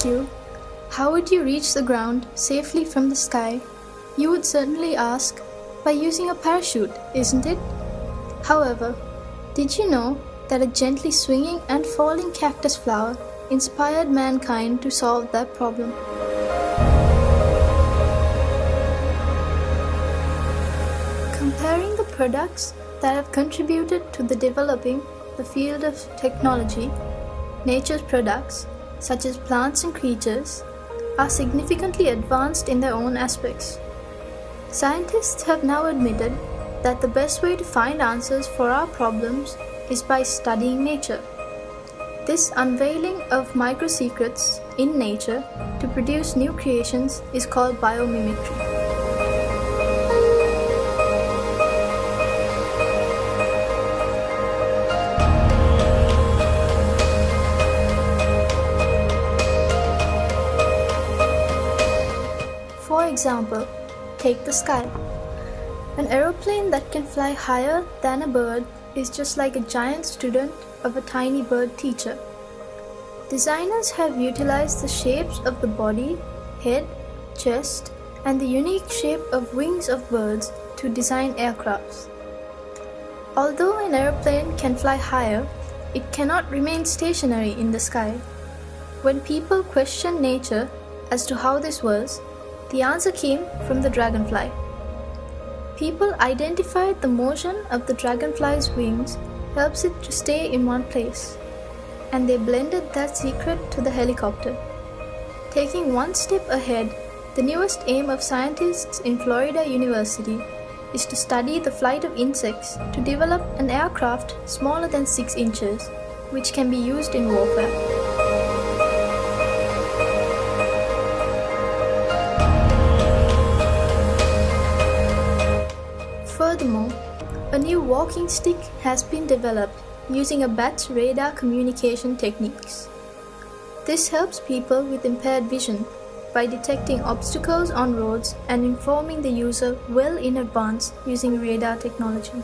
you, how would you reach the ground safely from the sky? You would certainly ask, by using a parachute, isn't it? However, did you know that a gently swinging and falling cactus flower inspired mankind to solve that problem? Comparing the products that have contributed to the developing the field of technology, nature's products, such as plants and creatures, are significantly advanced in their own aspects. Scientists have now admitted that the best way to find answers for our problems is by studying nature. This unveiling of micro-secrets in nature to produce new creations is called biomimicry. For example, take the sky. An aeroplane that can fly higher than a bird is just like a giant student of a tiny bird teacher. Designers have utilized the shapes of the body, head, chest, and the unique shape of wings of birds to design aircrafts. Although an aeroplane can fly higher, it cannot remain stationary in the sky. When people questioned nature as to how this was, the answer came from the dragonfly. People identified the motion of the dragonfly's wings helps it to stay in one place, and they blended that secret to the helicopter. Taking one step ahead, the newest aim of scientists in Florida University is to study the flight of insects to develop an aircraft smaller than 6 inches, which can be used in warfare. Furthermore, a new walking stick has been developed using a bat's radar communication techniques. This helps people with impaired vision by detecting obstacles on roads and informing the user well in advance using radar technology.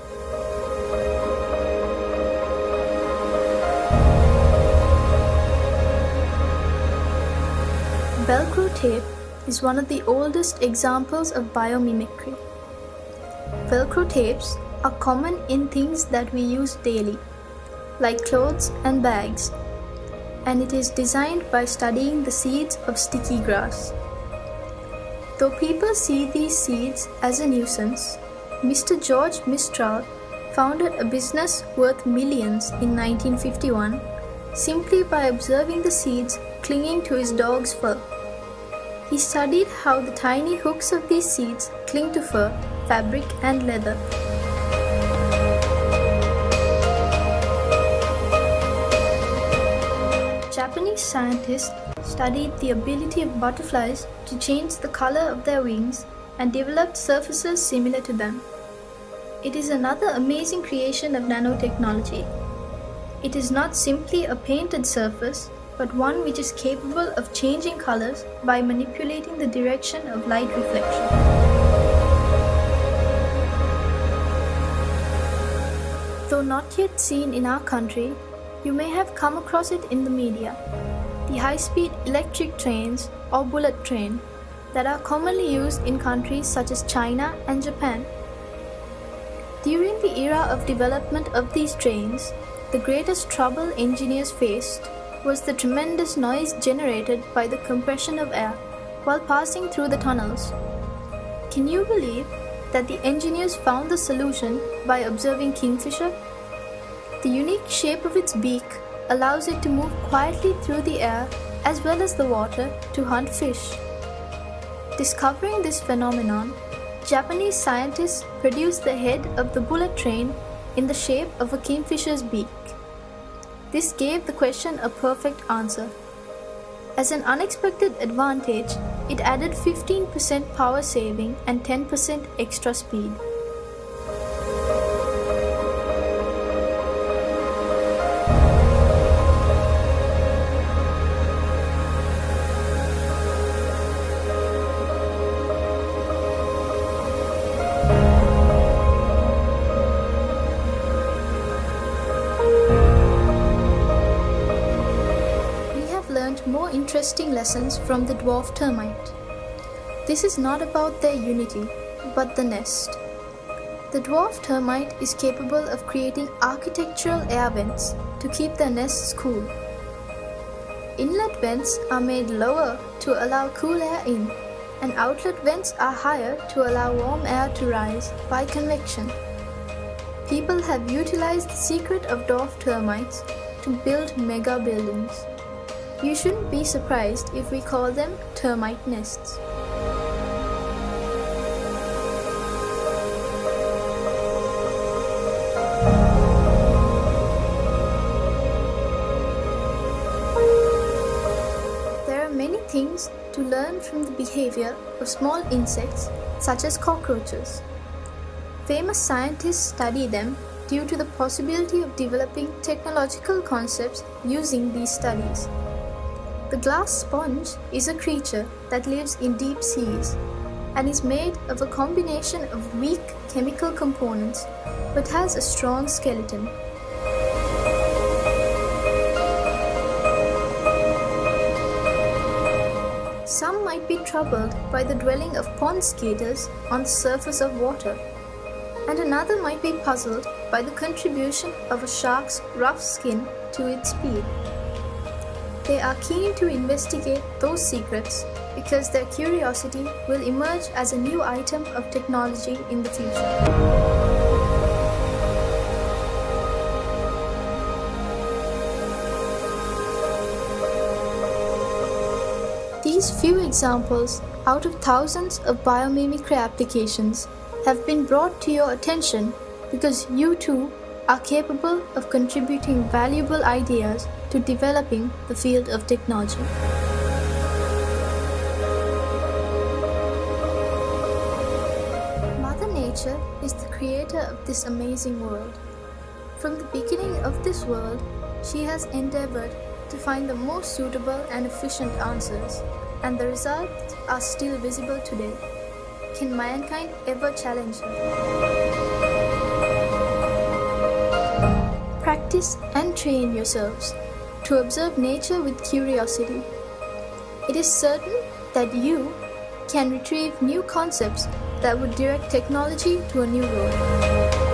Velcro tape is one of the oldest examples of biomimicry. Velcro tapes are common in things that we use daily, like clothes and bags, and it is designed by studying the seeds of sticky grass. Though people see these seeds as a nuisance, Mr. George Mistral founded a business worth millions in 1951 simply by observing the seeds clinging to his dog's fur. He studied how the tiny hooks of these seeds cling to fur, fabric, and leather. Japanese scientists studied the ability of butterflies to change the color of their wings and developed surfaces similar to them. It is another amazing creation of nanotechnology. It is not simply a painted surface, but one which is capable of changing colors by manipulating the direction of light reflection. Though not yet seen in our country, you may have come across it in the media. The high-speed electric trains or bullet train that are commonly used in countries such as China and Japan. During the era of development of these trains, the greatest trouble engineers faced was the tremendous noise generated by the compression of air while passing through the tunnels. Can you believe that the engineers found the solution by observing kingfisher? The unique shape of its beak allows it to move quietly through the air as well as the water to hunt fish. Discovering this phenomenon, Japanese scientists produced the head of the bullet train in the shape of a kingfisher's beak. This gave the question a perfect answer. As an unexpected advantage, it added 15% power saving and 10% extra speed. More interesting lessons from the dwarf termite. This is not about their unity, but the nest. The dwarf termite is capable of creating architectural air vents to keep their nests cool. Inlet vents are made lower to allow cool air in, and outlet vents are higher to allow warm air to rise by convection. People have utilized the secret of dwarf termites to build mega buildings. You shouldn't be surprised if we call them termite nests. There are many things to learn from the behavior of small insects such as cockroaches. Famous scientists study them due to the possibility of developing technological concepts using these studies. The glass sponge is a creature that lives in deep seas and is made of a combination of weak chemical components but has a strong skeleton. Some might be troubled by the dwelling of pond skaters on the surface of water, and another might be puzzled by the contribution of a shark's rough skin to its speed. They are keen to investigate those secrets because their curiosity will emerge as a new item of technology in the future. These few examples out of thousands of biomimicry applications have been brought to your attention because you too are capable of contributing valuable ideas to developing the field of technology. Mother Nature is the creator of this amazing world. From the beginning of this world, she has endeavored to find the most suitable and efficient answers, and the results are still visible today. Can mankind ever challenge her? Practice and train yourselves to observe nature with curiosity. It is certain that you can retrieve new concepts that would direct technology to a new road.